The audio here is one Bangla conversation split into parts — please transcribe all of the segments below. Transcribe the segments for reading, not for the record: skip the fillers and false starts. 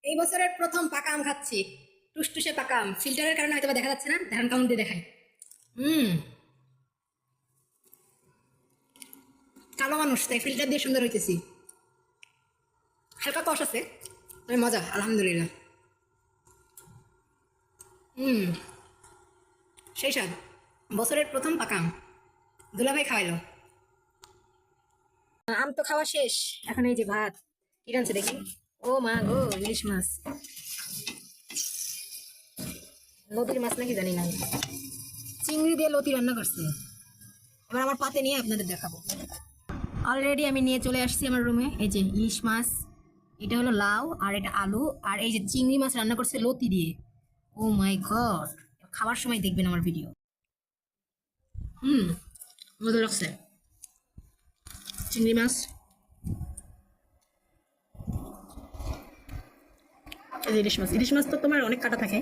এই বছরের প্রথম পাকা আম খাচ্ছি। টুসটুসে পাকা আম। ফিল্টারের কারণে হয়তো বা দেখা যাচ্ছে না, ধান কাউন্ট দিয়ে দেখাই। হুম, কালো মানুষ তাই ফিল্টার দিয়ে সুন্দর হইতেছি। হালকা কষ আছে, তবে মজা আলহামদুলিল্লাহ। হুম, সেই স্বাদ। বছরের প্রথম পাকা আম দুলাভাই খাওয়াইলো। আম তো খাওয়া শেষ, এখন এই যে ভাত। কি রাঁধছে দেখি। ও মা গো, ইলিশ মাছ। নদীর মাছ নাকি জানি না আমি। চিংড়ি দিয়ে লতি রান্না করছে। এবার আমার পাতে নিয়ে আপনাদের দেখাবো। অলরেডি আমি নিয়ে চলে আসছি আমার রুমে। এই যে ইলিশ মাছ, এটা হলো লাউ, আর এটা আলু, আর এই যে চিংড়ি মাছ রান্না করছে লতি দিয়ে। ও মাই গড, খাওয়ার সময় দেখবেন আমার ভিডিও। হুম, মজা লাগছে। চিংড়ি মাছ, এই যে ইলিশ মাছ। ইলিশ মাছ তো তোমার অনেক কাটা থাকে,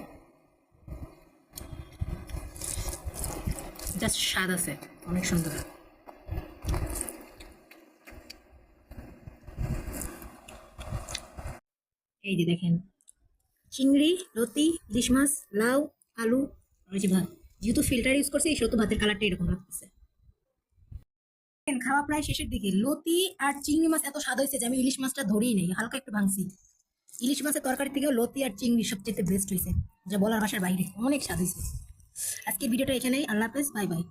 জাস্ট স্বাদ আছে, অনেক সুন্দর। এই যে দেখেন, চিংড়ি, লতি, ইলিশ মাছ, লাউ, আলু, আর এই যে ভাত। যেহেতু ফিল্টার ইউজ করছি সেহেতু ভাতের কালারটা এরকম লাগতেছে। খাওয়া প্রায় শেষের দিকে। লতি আর চিংড়ি মাছ এত স্বাদ হয়েছে যে আমি ইলিশ মাছটা ধরেই নেই, হালকা একটু ভাঙছি। ইলিশ মাছের তরকারি থেকেও লতি আর চিংড়ি সবচেয়ে বেস্ট হয়েছে, যা বলার ভাষার বাইরে, অনেক স্বাদ হয়েছে। আজকের ভিডিওটা এখানেই। আল্লাহ হাফেজ, বাই বাই।